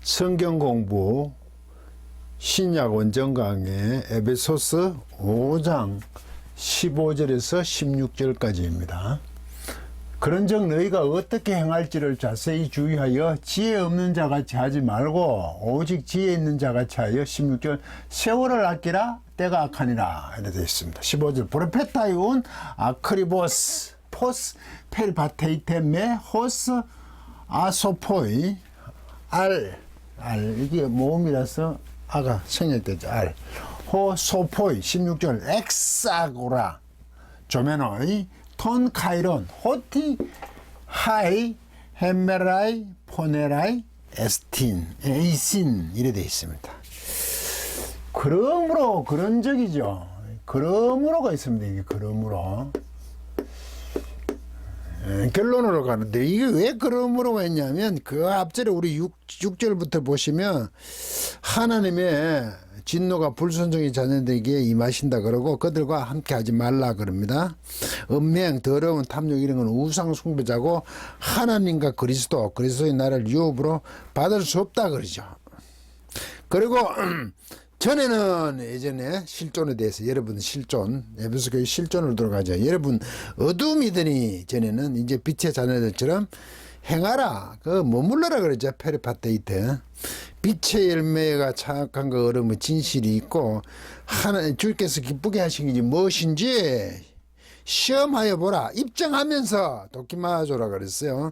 성경 공부 신약 원정 강의 에베소서 5장 15절에서 16절까지입니다. 그런즉 너희가 어떻게 행할지를 자세히 주의하여 지혜 없는 자같이 하지 말고 오직 지혜 있는 자같이 하여 16절 세월을 아끼라 때가 악하니라 이렇게 되어 있습니다. 15절 프로페타이온 아크리보스 포스 페리바테이테메 호스 아소포이 알 이게 모음이라서 아가 생략되죠. 알 호소포이 16절 엑사고라 조메노이 톤 카이론 호티 하이 헬메라이 포네라이 에스틴 에이신 이래 되어 있습니다. 그러므로 그런 적이죠. 그러므로가 있습니다. 이게 그러므로 결론으로 가는데 이게 왜 그러므로가 있냐면 그 앞절에 우리 6절부터 보시면 하나님의 진노가 불순종의 자녀들에게 임하신다 그러고 그들과 함께 하지 말라 그럽니다. 음행, 더러운 탐욕 이런 건 우상 숭배자고 하나님과 그리스도의 나라를 유업으로 받을 수 없다 그러죠. 그리고 전에는 예전에 실존에 대해서 여러분 실존 에베소 교회 실존으로 들어가죠. 여러분 어둠이더니 전에는 이제 빛의 자녀들처럼 행하라 그 머물러라 그러죠. 페르파테이테 빛의 열매가 착한 거 얻으면 진실이 있고 하나님 주께서 기쁘게 하신 게 무엇인지 시험하여 보라 입증하면서 도끼마줘라 그랬어요.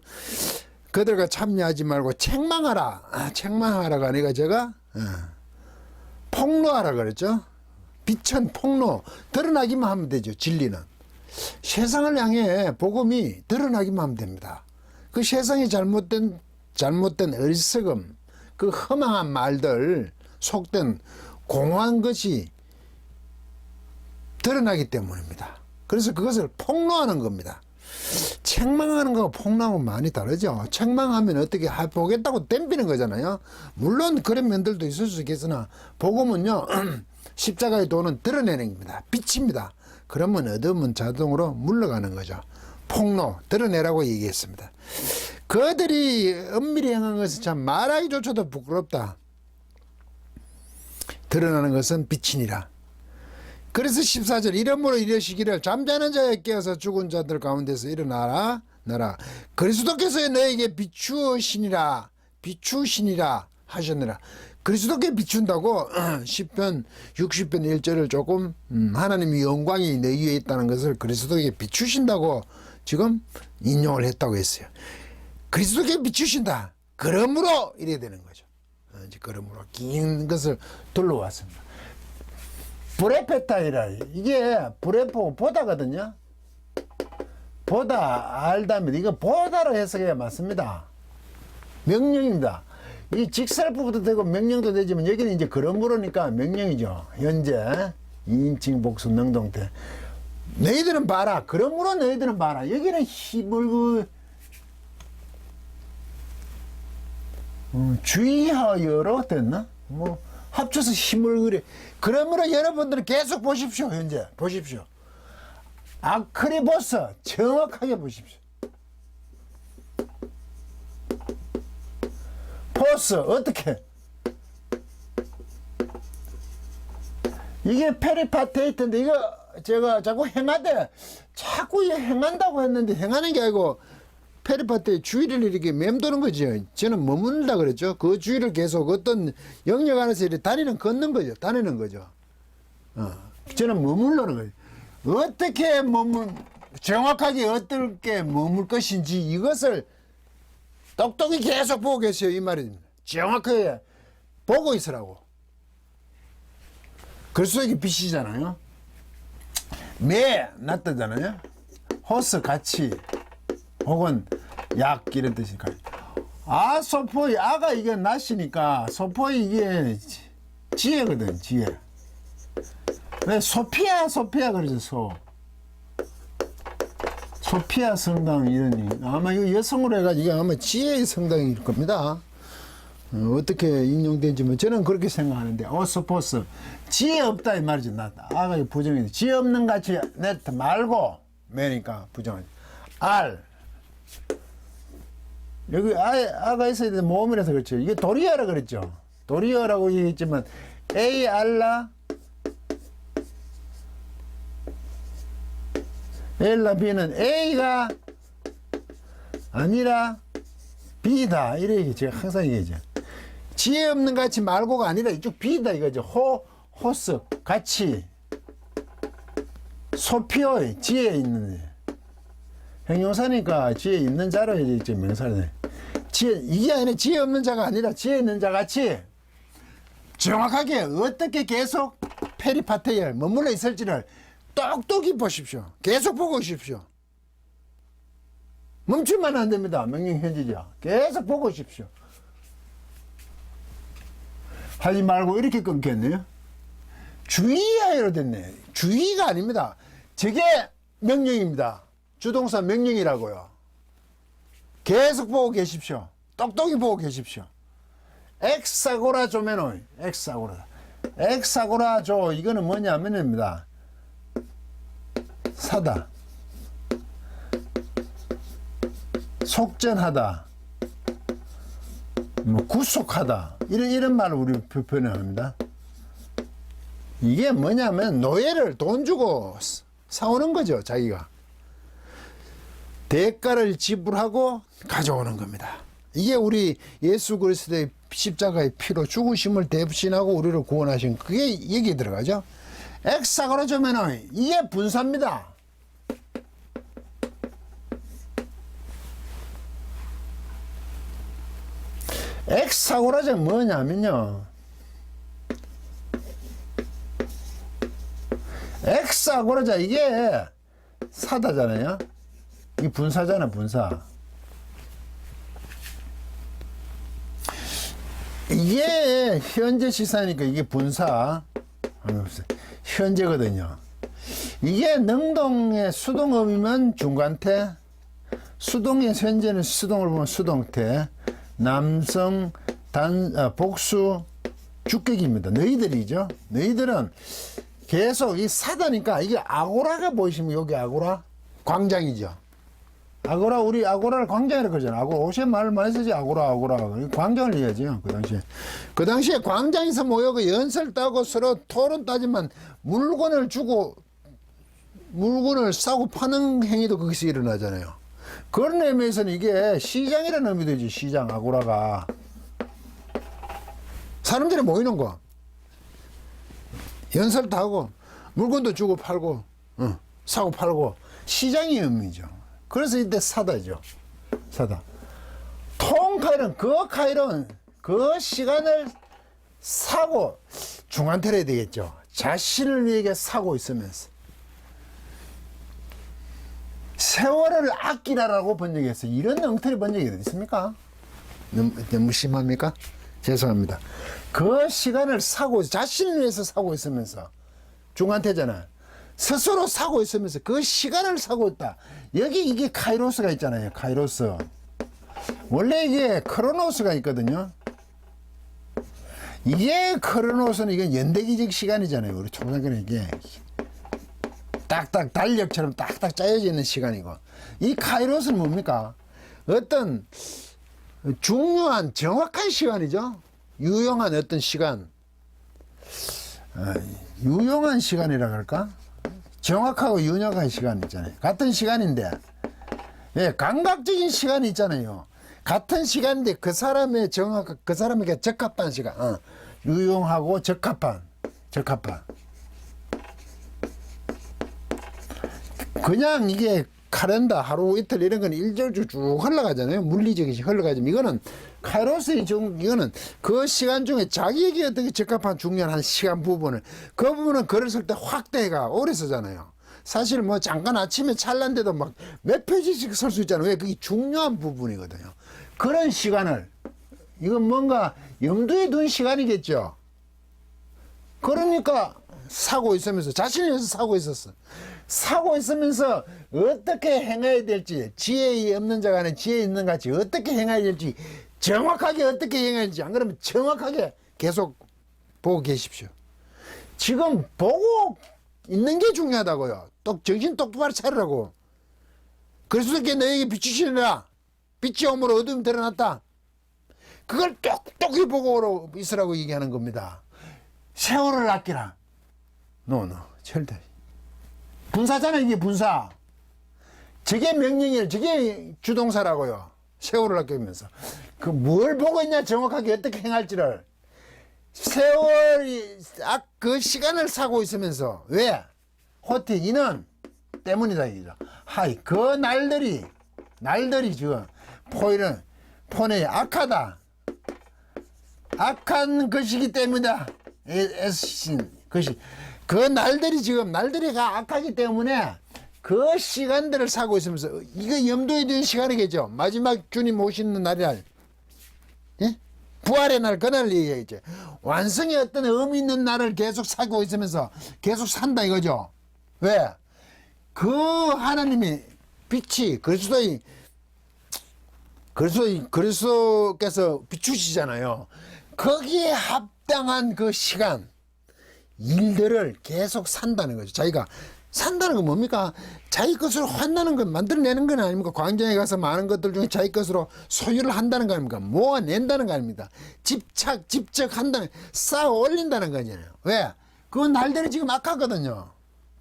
그들과 참여하지 말고 책망하라. 책망하라가 아니라 제가 폭로하라 그랬죠. 빛은 폭로 드러나기만 하면 되죠. 진리는 세상을 향해 복음이 드러나기만 하면 됩니다. 그 세상의 잘못된 어리석음 그 허망한 말들 속된 공허한 것이 드러나기 때문입니다. 그래서 그것을 폭로하는 겁니다. 책망하는 거하고 폭로하고 많이 다르죠. 책망하면 어떻게 보겠다고 덤비는 거잖아요. 물론 그런 면들도 있을 수 있겠으나 복음은요 십자가의 도는 드러내는 겁니다. 빛입니다. 그러면 어둠은 자동으로 물러가는 거죠. 폭로 드러내라고 얘기했습니다. 그들이 은밀히 행한 것은 참 말하기조차도 부끄럽다. 드러나는 것은 빛이니라. 그래서 14절 이러므로 이러시기를 잠자는 자에 깨어서 죽은 자들 가운데서 일어나라 나라 그리스도께서 너에게 비추시니라 하셨느라. 그리스도께 비춘다고 10편 60편 1절을 조금 하나님의 영광이 내 위에 있다는 것을 그리스도에게 비추신다고 지금 인용을 했다고 했어요. 그리스도께 비추신다. 그러므로 이래야 되는 거죠. 이제 그러므로 긴 것을 둘러왔습니다. 브레페타이라 이게 브레포 보다거든요. 보다 알다면 이거 보다로 해석해야 맞습니다. 명령입니다. 이 직설부도 되고 명령도 되지만 여기는 이제 그러므로니까 명령이죠. 현재 2인칭 복수 능동태 너희들은 봐라. 그러므로 너희들은 봐라. 여기는 힘을 주의하여로 됐나? 뭐 합쳐서 힘을 그래. 그러므로 여러분들은 계속 보십시오. 현재 보십시오. 아크리보스 정확하게 보십시오. 포스 어떻게 이게 페리파테이트인데 이거 제가 자꾸 행하되 자꾸 행한다고 했는데 행하는 게 아니고 페리파테의 주위를 이렇게 맴도는 거죠. 저는 머문다 그랬죠. 그 주위를 계속 어떤 영역 안에서 이렇게 다니는 거죠. 저는 머물러는 거예요. 어떻게 정확하게 어떻게 머물 것인지 이것을 똑똑히 계속 보고 계세요. 이 말입니다. 정확하게 보고 있으라고. 그리스도에게 빛이잖아요. 매 낫다잖아요. 호스 같이 혹은 약 이런 뜻이니까. 소포이 아가 이게 낫이니까 소포이 이게 지혜거든. 지혜. 왜 소피아 그러죠. 소피아 성당 이러니 아마 이거 여성으로 해가지고 이게 아마 지혜의 성당일 겁니다. 어떻게 인용된지 저는 그렇게 생각하는데 소포스 지혜 없다 이 말이죠. 아가 부정이 지혜 없는 같이 내 말고 매니까 부정하지. 여기 아가 있어야 되는 모음이라서 그렇죠. 이게 도리어라 그랬죠. 도리어라고 얘기했지만 A 알라 엘라 B는 A가 아니라 B다 이렇게 제가 항상 얘기하죠. 지혜 없는 같이 말고가 아니라 이쪽 B다 이거죠. 호스 같이 소피오의 지혜 있는 형용사니까 지혜 있는 자로 이제 명사네. 지혜 이게 아니라 지혜 없는 자가 아니라 지혜 있는 자 같이 정확하게 어떻게 계속 페리파테에 머물러 있을지를 똑똑히 보십시오. 계속 보고 오십시오. 멈추면 안 됩니다. 명령현지죠. 계속 보고 오십시오. 하지 말고 이렇게 끊겼네요. 주의하여로 됐네. 주의가 아닙니다. 저게 명령입니다. 주동사 명령이라고요. 계속 보고 계십시오. 똑똑히 보고 계십시오. 엑사고라 조메노이. 엑사고라. 엑사고라 조. 이거는 뭐냐면입니다. 사다. 속전하다. 뭐 구속하다. 이런 말을 우리 표현합니다. 이게 뭐냐면 노예를 돈 주고 사오는 거죠. 자기가. 대가를 지불하고 가져오는 겁니다. 이게 우리 예수 그리스도의 십자가의 피로 죽으심을 대신하고 우리를 구원하신 그게 여기에 들어가죠. 엑사고라조면은 이게 분사입니다. 엑사고라자 뭐냐면요. 엑사고라자 이게 사다잖아요. 이 분사잖아, 분사. 이게 현재 시사니까 이게 분사. 현재거든요. 이게 능동의 수동음이면 중간태, 수동의 현재는 수동을 보면 수동태, 남성 복수 주격입니다. 너희들이죠. 너희들은 계속 이 사다니까 이게 아고라가 보이시면 여기 아고라 광장이죠. 아고라 우리 아고라를 광장이라고 그러잖아. 아고라 옷에 말을 많이 쓰지. 아고라 광장을 얘기하죠. 그 당시에 광장에서 모여서 연설 따고 서로 토론 따지만 물건을 주고 물건을 싸고 파는 행위도 거기서 일어나잖아요. 그런 의미에서는 이게 시장이라는 의미도 있지. 시장 아고라가 사람들이 모이는 거 연설도 하고 물건도 주고 팔고 사고 팔고 시장의 의미죠. 그래서 이때 사다죠. 사다. 통카일은 그 시간을 사고 중간태를 해야 되겠죠. 자신을 위해 사고 있으면서 세월을 아끼라라고 번역했어요. 이런 엉터리 번역이 어디 있습니까? 너무 심합니까? 죄송합니다. 그 시간을 사고 자신을 위해서 사고 있으면서 중간태잖아. 스스로 사고 있으면서 그 시간을 사고 있다. 여기 이게 카이로스가 있잖아요. 카이로스. 원래 이게 크로노스가 있거든요. 이게 크로노스는 이게 연대기적 시간이잖아요. 우리 초등학교는 이게 딱딱 달력처럼 딱딱 짜여져 있는 시간이고, 이 카이로스는 뭡니까? 어떤 중요한 정확한 시간이죠. 유용한 어떤 시간, 유용한 시간이라 그럴까? 정확하고 유용한 시간 있잖아요. 같은 시간인데, 예, 감각적인 시간이 있잖아요. 같은 시간인데 그 사람의 그 사람에게 적합한 시간, 유용하고 적합한. 그냥 이게 카렌다 하루 이틀 이런 건 일절주 쭉 흘러가잖아요. 물리적이 흘러가지만 이거는 카이로스의 이거는 그 시간 중에 자기에게 어떻게 적합한 중요한 한 시간 부분을 그 부분은 글을 쓸 때 확대가 오래 쓰잖아요. 사실 뭐 잠깐 아침에 찰난데도 막 몇 페이지씩 쓸 수 있잖아요. 왜? 그게 중요한 부분이거든요. 그런 시간을 이건 뭔가 염두에 둔 시간이겠죠. 그러니까 사고 있으면서 자신을 위해서 사고 있었어. 사고 있으면서 어떻게 행해야 될지, 지혜 없는 자가 아닌 지혜 있는 같이 어떻게 행해야 될지, 정확하게 어떻게 행해야 될지, 안 그러면 정확하게 계속 보고 계십시오. 지금 보고 있는 게 중요하다고요. 정신 똑바로 차리라고. 그리스도께 너에게 비추시느라 빛이 오므로 어둠이 드러났다. 그걸 똑똑히 보고 있으라고 얘기하는 겁니다. 세월을 아끼라. 노, 절대. 분사잖아, 이게 분사. 저게 명령이에요. 저게 주동사라고요. 세월을 아끼면서. 그 뭘 보고 있냐, 정확하게 어떻게 행할지를. 세월이, 그 시간을 사고 있으면서. 왜? 호티, 이는 때문이다, 이거죠. 하이, 그 날들이 지금, 폰에 악하다. 악한 것이기 때문이다. 애쓰신 것이. 그 날들이가 악하기 때문에 그 시간들을 사고 있으면서, 이거 염두에 두는 시간이겠죠. 마지막 주님 오시는 날이라. 예? 부활의 날, 그날 얘기하겠죠. 완성의 어떤 의미 있는 날을 계속 사고 있으면서 계속 산다 이거죠. 왜? 그 하나님이 빛이 그리스도께서 비추시잖아요. 거기에 합당한 그 시간, 일들을 계속 산다는 거죠. 자기가 산다는 건 뭡니까? 자기 것으로 환나는 건 만들어내는 건 아닙니까? 광장에 가서 많은 것들 중에 자기 것으로 소유를 한다는 거 아닙니까? 모아낸다는 거 아닙니까? 집적한다는, 쌓아 올린다는 거잖아요. 왜? 그 날들이 지금 악하거든요.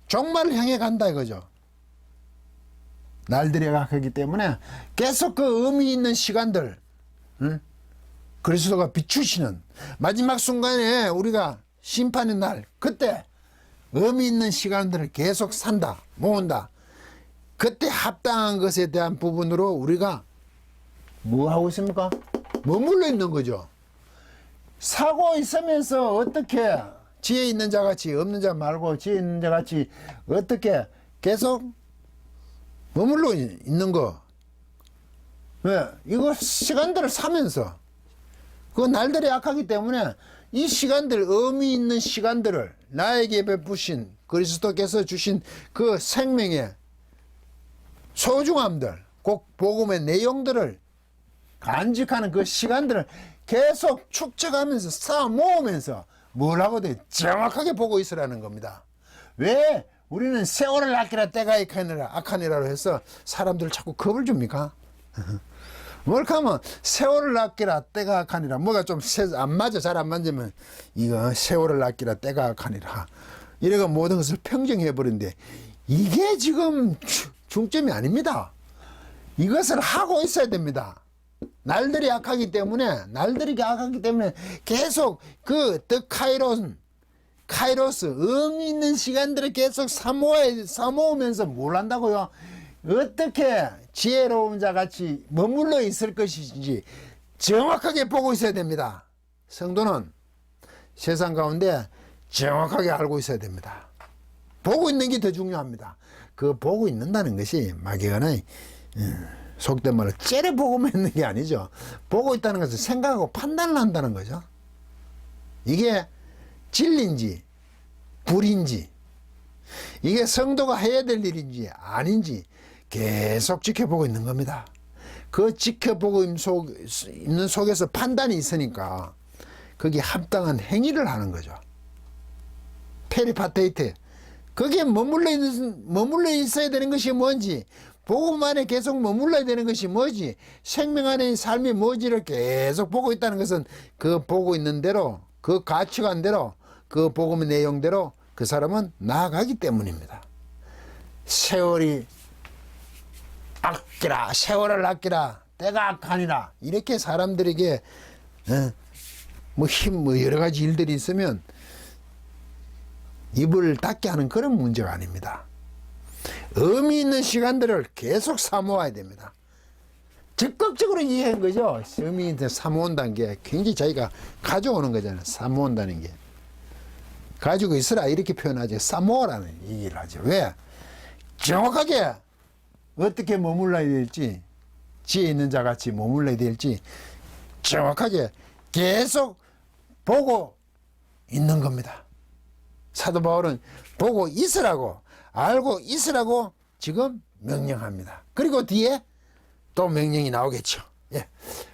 종말을 향해 간다 이거죠. 날들이 악하기 때문에 계속 그 의미 있는 시간들, 응? 그리스도가 비추시는 마지막 순간에 우리가 심판의 날, 그때 의미 있는 시간들을 계속 산다, 모은다. 그때 합당한 것에 대한 부분으로 우리가 뭐 하고 있습니까? 머물러 있는 거죠. 사고 있으면서 어떻게 지혜 있는 자 같이, 없는 자 말고 지혜 있는 자 같이 어떻게 계속 머물러 있는 거. 왜? 이거 시간들을 사면서, 그 날들이 약하기 때문에 이 시간들, 의미 있는 시간들을 나에게 베푸신 그리스도께서 주신 그 생명의 소중함들, 꼭 복음의 내용들을 간직하는 그 시간들을 계속 축적하면서 쌓아 모으면서 뭘 하거든? 정확하게 보고 있으라는 겁니다. 왜 우리는 세월을 아끼라 때가 악하니라로 해서 사람들 자꾸 겁을 줍니까? 뭘 하면 세월을 아끼라 때가 악하니라. 뭐가 좀 안 맞아, 잘 안 맞으면 이거 세월을 아끼라 때가 악하니라. 이래가 모든 것을 평정해 버린데, 이게 지금 중점이 아닙니다. 이것을 하고 있어야 됩니다. 날들이 악하기 때문에 계속 그 카이로스 의미 있는 시간들을 계속 사모으면서 뭘 한다고요? 어떻게 지혜로운 자 같이 머물러 있을 것인지 정확하게 보고 있어야 됩니다. 성도는 세상 가운데 정확하게 알고 있어야 됩니다. 보고 있는 게 더 중요합니다. 그 보고 있는다는 것이 막연히 속된 말로 째려보고만 있는 게 아니죠. 보고 있다는 것은 생각하고 판단을 한다는 거죠. 이게 진리인지 불인지, 이게 성도가 해야 될 일인지 아닌지 계속 지켜보고 있는 겁니다. 그 지켜보고 있는 속에서 판단이 있으니까 거기에 합당한 행위를 하는 거죠. 페리파테이트, 거기에 머물러 있어야 되는 것이 뭔지, 복음 안에 계속 머물러야 되는 것이 뭐지, 생명 안의 삶이 뭐지를 계속 보고 있다는 것은 그 보고 있는 대로, 그 가치관대로, 그 복음의 내용대로 그 사람은 나아가기 때문입니다. 세월을 아끼라 때가 악하니라, 이렇게 사람들에게 여러 가지 일들이 있으면 입을 닫게 하는 그런 문제가 아닙니다. 의미 있는 시간들을 계속 사모아야 됩니다. 적극적으로 이해한 거죠. 의미 있는 사모온다는 게 굉장히 자기가 가져오는 거잖아요. 사모온다는 게. 가지고 있으라 이렇게 표현하죠. 사모라는 얘기를 하죠. 왜? 정확하게 어떻게 머물러야 될지, 지혜 있는 자 같이 머물러야 될지 정확하게 계속 보고 있는 겁니다. 사도 바울은 보고 있으라고, 알고 있으라고 지금 명령합니다. 그리고 뒤에 또 명령이 나오겠죠. 예.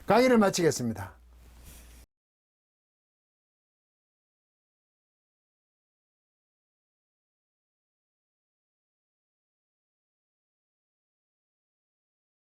강의를 마치겠습니다.